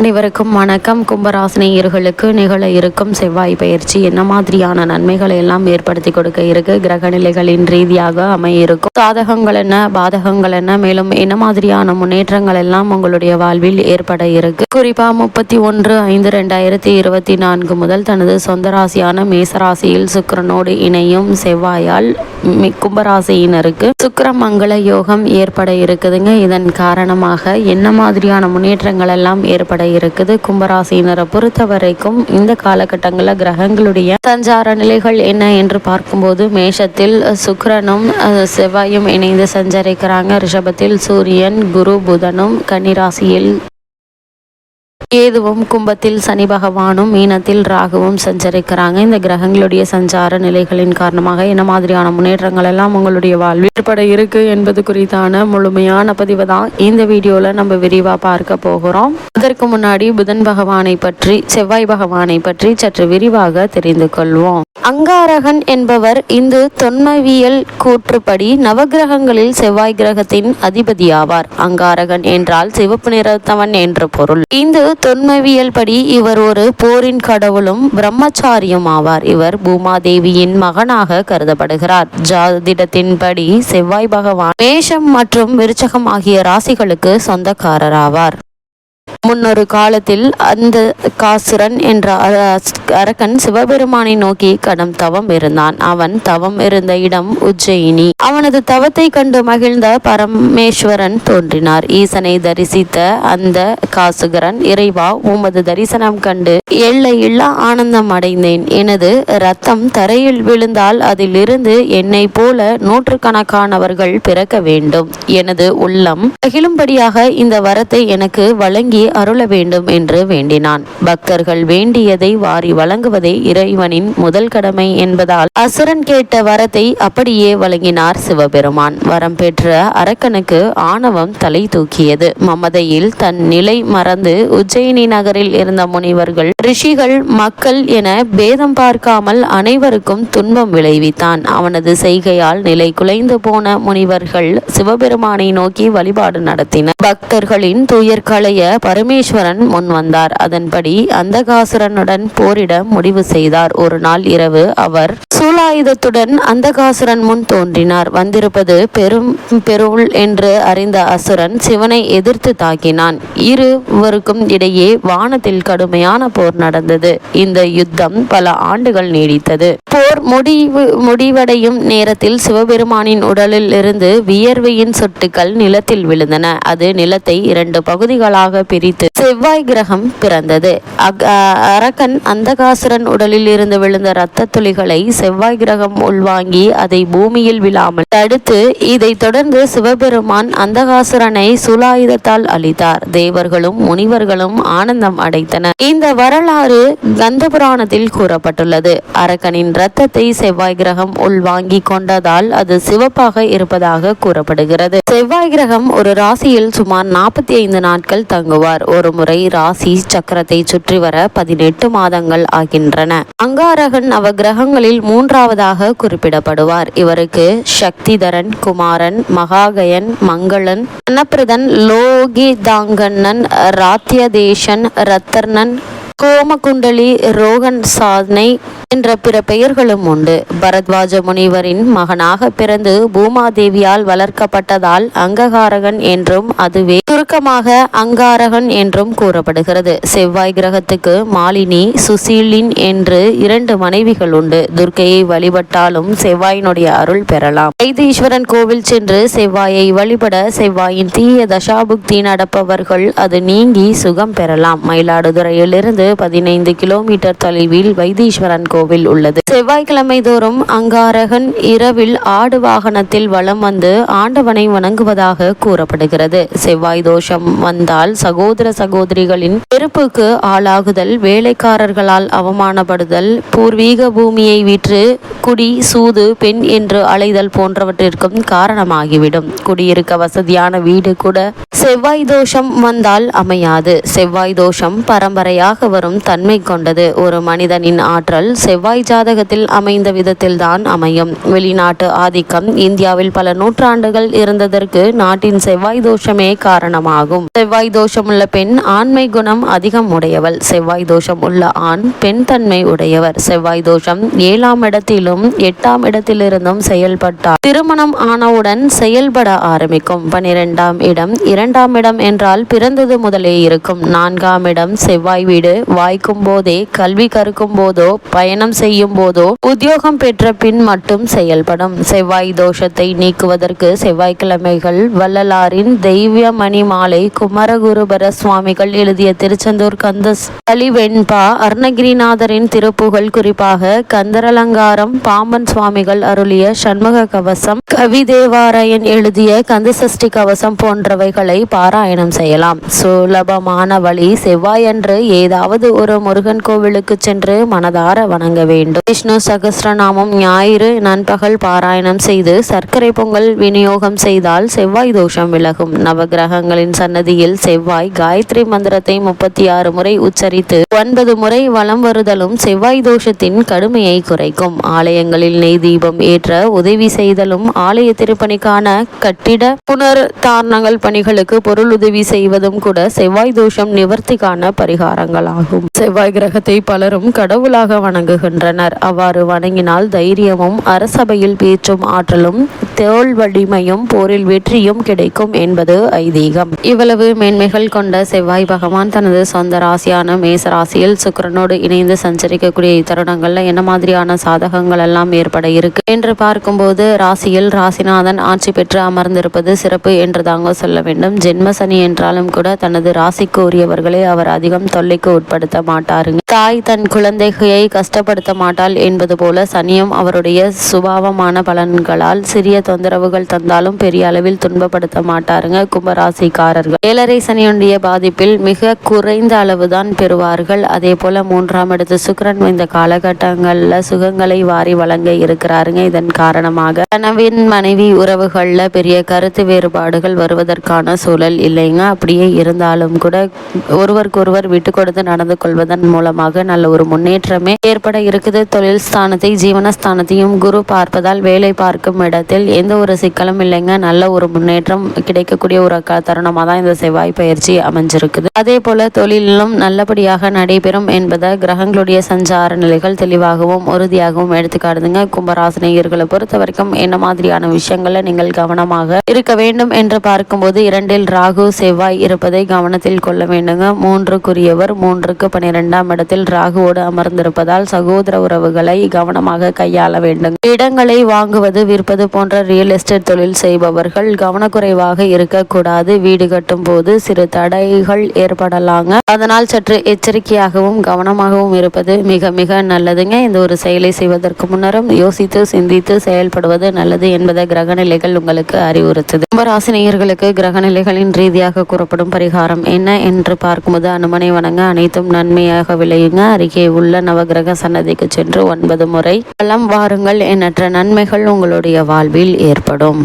அனைவருக்கும் வணக்கம். கும்பராசினியர்களுக்கு நிகழ இருக்கும் செவ்வாய் பயிற்சி என்ன மாதிரியான நன்மைகளை எல்லாம் ஏற்படுத்தி கொடுக்க இருக்கு, கிரக நிலைகளின் ரீதியாக அமைய இருக்கும் சாதகங்கள் என்ன, பாதகங்கள் என்ன, மேலும் என்ன மாதிரியான முன்னேற்றங்கள் எல்லாம் உங்களுடைய வாழ்வில் ஏற்பட இருக்கு. குறிப்பா 31/5/2024 முதல் தனது சொந்த ராசியான மேசராசியில் சுக்கிரனோடு இணையும் செவ்வாயால் கும்பராசியினருக்கு சுக்கிரமங்கள யோகம் ஏற்பட இருக்குதுங்க. இதன் காரணமாக என்ன மாதிரியான முன்னேற்றங்கள் எல்லாம் ஏற்பட இருக்குது, கும்பராசியினரை பொறுத்த வரைக்கும் இந்த காலகட்டங்களில் கிரகங்களுடைய சஞ்சார நிலைகள் என்ன என்று பார்க்கும்போது, மேஷத்தில் சுக்கிரனும் செவ்வாயும் இணைந்து சஞ்சரிக்கிறாங்க. ரிஷபத்தில் சூரியன், குரு, புதனும், கன்னிராசியில் கேதுவும், கும்பத்தில் சனி பகவானும், மீனத்தில் ராகுவும் சஞ்சரிக்கிறாங்க. இந்த கிரகங்களுடைய சஞ்சார நிலைகளின் காரணமாக என்ன மாதிரியான முன்னேற்றங்கள் எல்லாம் உங்களுடைய வாழ்வில் ஏற்பட இருக்கு என்பது குறித்தான முழுமையான பதிவு தான் இந்த வீடியோல நம்ம விரிவா பார்க்க போகிறோம். அதற்கு முன்னாடி புதன் பகவானை பற்றி, செவ்வாய் பகவானை பற்றி சற்று விரிவாக தெரிந்து கொள்வோம். அங்காரகன் என்பவர் இந்து தொன்மவியல் கூற்றுப்படி நவகிரகங்களில் செவ்வாய் கிரகத்தின் அதிபதியாவார். அங்காரகன் என்றால் சிவப்பு நிறத்தவன் என்று பொருள். இந்து தொன்மவியல் படி இவர் ஒரு போரின் கடவுளும் பிரம்மச்சாரியும் ஆவார். இவர் பூமாதேவியின் மகனாக கருதப்படுகிறார். ஜாதிடத்தின்படி செவ்வாய் பகவான் மேஷம் மற்றும் விருச்சகம் ஆகிய ராசிகளுக்கு சொந்தக்காரராவார். முன்னொரு காலத்தில் அந்த காசுரன் என்ற அரக்கன் சிவபெருமானை நோக்கி கடும் தவம் இருந்தான். அவன் தவம் இருந்த இடம் உஜ்ஜயினி. அவனது தவத்தை கண்டு மகிழ்ந்த பரமேஸ்வரன் தோன்றினார். ஈசனை தரிசித்த அந்த காசுகரன், இறைவா, உமது தரிசனம் கண்டு எல்லையில்லா ஆனந்தம் அடைந்தேன். எனது ரத்தம் தரையில் விழுந்தால் அதிலிருந்து என்னை போல நூற்றுக்கணக்கானவர்கள் பிறக்க வேண்டும். எனது உள்ளம் மகிழும்படியாக இந்த வரத்தை எனக்கு வழங்கி அருள வேண்டும் என்று வேண்டினான். பக்தர்கள் வேண்டியதை வாரி வழங்குவதே இறைவனின் முதல் கடமை என்பதால் அசுரன் கேட்ட வரத்தை அப்படியே வழங்கினார் சிவபெருமான். வரம் பெற்ற அரக்கனுக்கு ஆணவம் தலை தூக்கியது. மமதையில் தன் நிலை மறந்து உஜ்ஜயினி நகரில் இருந்த முனிவர்கள், ரிஷிகள், மக்கள் என பேதம் பார்க்காமல் அனைவருக்கும் துன்பம் விளைவித்தான். அவனது செய்கையால் நிலை குலைந்து போன முனிவர்கள் சிவபெருமானை நோக்கி வழிபாடு நடத்தினர். பக்தர்களின் துயர் களைய பரமேஸ்வரன் முன் வந்தார். அதன்படி அந்தகாசுரனுடன் போரிட முடிவு செய்தார். ஒரு நாள் இரவு அவர் சூலாயுதத்துடன் அந்தகாசுரன் முன் தோன்றினார். வந்திருப்பது பெருள் என்று அறிந்த அசுரன் சிவனை எதிர்த்து தாக்கினான். இருவருக்கும் இடையே வானத்தில் கடுமையான போர் நடந்தது. இந்த யுத்தம் பல ஆண்டுகள் நீடித்தது. போர் முடிவடையும் நேரத்தில் சிவபெருமானின் உடலில் இருந்து வியர்வையின் சொட்டுக்கள் நிலத்தில் விழுந்தன. அது நிலத்தை 2 பகுதிகளாக பிரித்து செவ்வாய் கிரகம் பிறந்தது. அரக்கன் அந்தகாசுரன் உடலில் இருந்து விழுந்த இரத்த துளிகளை செவ்வாய் கிரகம் உள்வாங்கி அதை பூமியில் விழாமல் தடுத்து, இதை தொடர்ந்து சிவபெருமான் அந்தகாசுரனை சூலாயுதத்தால் அழித்தார். தேவர்களும் முனிவர்களும் ஆனந்தம் அடைத்தனர். இந்த வரலாறு கந்த புராணத்தில் கூறப்பட்டுள்ளது. அரக்கனின் இரத்தத்தை செவ்வாய் கிரகம் உள்வாங்கி கொண்டதால் அது சிவப்பாக இருப்பதாக கூறப்படுகிறது. செவ்வாய் கிரகம் ஒரு ராசியில் சுமார் 45 நாட்கள் தங்குவார். ஒரு முறை ராசி சக்கரத்தை சுற்றி வர 18 மாதங்கள் ஆகின்றன. அங்காரகன் அவ கிரகங்களில் 3ஆவதாக குறிப்பிடப்படுவார். இவருக்கு சக்திதரன், குமாரன், மகாகயன், மங்களன், அன்னப்பிரதன், லோகிதாங்கண்ணன், ராத்தியதேசன், ரத்தர்ணன், கோமகுண்டலி, ரோகன் சாதனை என்ற பிற பெயர்களும் உண்டு. பரத்வாஜ முனிவரின் மகனாக பிறந்து பூமாதேவியால் வளர்க்கப்பட்டதால் அங்ககாரகன் என்றும், அதுவே சுருக்கமாக அங்காரகன் என்றும் கூறப்படுகிறது. செவ்வாய் கிரகத்துக்கு மாலினி, சுசீலின் என்று 2 மனைவிகள் உண்டு. துர்க்கையை வழிபட்டாலும் செவ்வாயினுடைய அருள் பெறலாம். வைத்தீஸ்வரன் கோவில் சென்று செவ்வாயை வழிபட செவ்வாயின் தீய தசாபுக்தி நடப்பவர்கள் அது நீங்கி சுகம் பெறலாம். மயிலாடுதுறையிலிருந்து 15 கிலோமீட்டர் தொலைவில் வைத்தீஸ்வரன் கோவில் உள்ளது. செவ்வாய்க்கிழமை தோறும் அங்காரகன் இரவில் ஆடு வாகனத்தில் வலம் வந்து ஆண்டவனை வணங்குவதாக கூறப்படுகிறது. செவ்வாய் தோஷம் வந்தால் சகோதர சகோதரிகளின் வெறுப்புக்கு ஆளாகுதல், வேலைக்காரர்களால் அவமானப்படுதல், பூர்வீக பூமியை விற்று குடி, சூது, பெண் என்று அலைதல் போன்றவற்றிற்கும் காரணமாகிவிடும். குடியிருக்க வசதியான வீடு கூட செவ்வாய் தோஷம் வந்தால் அமையாது. செவ்வாய் தோஷம் பரம்பரையாக வரும் தன்மை கொண்டது. ஒரு மனிதனின் ஆற்றல் செவ்வாய் ஜாதகத்தில் அமைந்த விதத்தில்தான் அமையும். வெளிநாட்டு ஆதிக்கம் இந்தியாவில் பல நூற்றாண்டுகள் இருந்ததற்கு நாட்டின் செவ்வாய் தோஷமே காரணமாகும். செவ்வாய் தோஷமுள்ள பெண் ஆண்மை குணம் அதிகம் உடையவள். செவ்வாய் தோஷம் உள்ள ஆண் பெண் தன்மை உடையவர். செவ்வாய் தோஷம் 7ஆம் இடத்திலும் 8ஆம் இடத்திலிருந்தும் செயல்பட்டால் திருமணம் ஆனவுடன் செயல்பட ஆரம்பிக்கும். 12ஆம் இடம் 2ஆம் இடம் என்றால் பிறந்தது முதலே இருக்கும். 4ஆம் இடம் செவ்வாய் வீடு. வாய்க்கும் போதே, கல்வி கற்கும் போதோ, பயணம் செய்யும் போதோ, உத்தியோகம் பெற்ற பின் மட்டும் செயல்படும். செவ்வாய் தோஷத்தை நீக்குவதற்கு செவ்வாய்க்கிழமைகள் வள்ளலாரின் தெய்வமணி மாலை, குமரகுருபர சுவாமிகள் எழுதிய திருச்செந்தூர் கந்த வெண்பா, அருணகிரிநாதரின் திருப்புகழ், குறிப்பாக கந்தரலங்காரம், பாம்பன் சுவாமிகள் அருளிய சண்முக கவசம், கவிதேவாராயன் எழுதிய கந்தசஷ்டி கவசம் போன்றவைகளை பாராயணம் செய்யலாம். சுலபமான வழி, செவ்வாயன்று ஏதாவது ஒரு முருகன் கோவிலுக்கு சென்று மனதார வணங்க வேண்டும். விஷ்ணு சகஸ்ரநாமம் ஞாயிறு நண்பகல் பாராயணம் செய்து சர்க்கரை பொங்கல் விநியோகம் செய்தால் செவ்வாய் தோஷம் விலகும். நவகிரகங்களின் சன்னதியில் செவ்வாய் காயத்ரி மந்திரத்தை 36 முறை உச்சரித்து 9 முறை வலம் வருதலும் செவ்வாய் தோஷத்தின் கடுமையை குறைக்கும். ஆலயங்களில் நெய் தீபம் ஏற்ற உதவி செய்தலும், ஆலய திருப்பணிக்கான கட்டிட புனர்தாரணங்கள் பணிகளுக்கு பொருள் உதவி செய்வதும் கூட செவ்வாய் தோஷம் நிவர்த்திக்கான பரிகாரங்களாகும். செவ்வாய் கிரகத்தை பலரும் கடவுளாக வணங்குகின்றனர். அவ்வாறு வணங்கினால் தைரியமும், அரசபையில் பேச்சும் ஆற்றலும், தோல் வலிமையும், போரில் வெற்றியும் கிடைக்கும் என்பது ஐதீகம். இவ்வளவு மேன்மைகள் கொண்ட செவ்வாய் பகவான் தனது சொந்த ராசியான மேச ராசியில் சுக்கிரனோடு இணைந்து சஞ்சரிக்கக்கூடிய இத்தருணங்கள்ல என்ன மாதிரியான சாதகங்கள் எல்லாம் ஏற்பட இருக்கு என்று பார்க்கும்போது, ராசியில் ராசிநாதன் ஆட்சி பெற்று அமர்ந்திருப்பது சிறப்பு என்று தாங்க சொல்ல வேண்டும். ஜென்ம சனி என்றாலும் கூட தனது ராசிக்கு உரியவர்களை அவர் அதிகம் தொல்லைக்கு உட்படுத்த மாட்டாருங்க. தாய் தன் குழந்தையை கஷ்டப்படுத்த மாட்டாள் என்பது போல சனியும் அவருடைய சுபாவமான பலன்களால் சிறிய தொந்தரவுகள் தந்தாலும் பெரிய அளவில் துன்பப்படுத்த மாட்டாருங்க. கும்பராசிக்காரர்கள் 7.5 சனியுடைய பாதிப்பில் மிக குறைந்த அளவுதான் பெறுவார்கள். அதே போல 3ஆம் இடத்து சுக்கிரன் இந்த காலகட்டங்கள்ல சுகங்களை வாரி வழங்க இருக்கிறாருங்க. இதன் காரணமாக கணவன் மனைவி உறவுகள்ல பெரிய கருத்து வேறுபாடுகள் வருவதற்கான சூழல் இல்லைங்க. அப்படியே இருந்தாலும் கூட ஒருவருக்கொருவர் விட்டு கொடுத்து நடந்து கொள்வதன் மூலமாக நல்ல ஒரு முன்னேற்றமே ஏற்பட இருக்குது. தொழில் ஸ்தானத்தை ஜீவனஸ்தானத்தையும் குரு பார்ப்பதால் வேலை பார்க்கும் இடத்தில் எந்த ஒரு சிக்கலும் இல்லைங்க. நல்ல ஒரு முன்னேற்றம் கிடைக்கக்கூடிய ஒரு தருணமாக தான் இந்த செவ்வாய் பயிற்சி அமைஞ்சிருக்குது. அதே போல தொழிலும் நல்லபடியாக நடைபெறும் என்பதை கிரகங்களுடைய சஞ்சார நிலைகள் தெளிவாகவும் உறுதியாகவும் எடுத்துக்காட்டுதுங்க. கும்பராசினியர்களை பொறுத்த வரைக்கும் என்ன மாதிரியான விஷயங்களை நீங்கள் கவனமாக இருக்க வேண்டும் என்று பார்க்கும்போது, 2இல் ராகு செவ்வாய் இருப்பதை கவனத்தில் கொள்ள வேண்டுங்க. 3க்குரியவர் 3க்கு 12ஆம் இடத்தில் ராகுவோடு அமர்ந்திருப்பதால் சகோதர உறவுகளை கவனமாக கையாள வேண்டும். இடங்களை வாங்குவது, விற்பது போன்ற ரியல் எஸ்டேட் தொழில் செய்பவர்கள் கவனக்குறைவாக இருக்கக்கூடாது. வீடு கட்டும் போது சிறு தடைகள் ஏற்படலாங்க. அதனால் சற்று எச்சரிக்கையாகவும் கவனமாகவும் இருப்பது மிக மிக நல்லதுங்க. இந்த ஒரு செயலை செய்வதற்கு முன்னரும் யோசித்து சிந்தித்து செயல்படுவது நல்லது என்பதை கிரகநிலைகள் உங்களுக்கு அறிவுறுத்துது. கும்பராசினியர்களுக்கு கிரகநிலைகளின் ரீதியாக கூறப்படும் பரிகாரம் என்ன என்று பார்க்கும்போது, அனுமனை வணங்க அனைத்தும் நன்மையாக விளையுங்க. அருகே உள்ள நவகிரக சன்னதிக்கு சென்று 9 முறை வலம் வாருங்கள். எண்ணற்ற நன்மைகள் உங்களுடைய வாழ்வில் ஏற்படும்.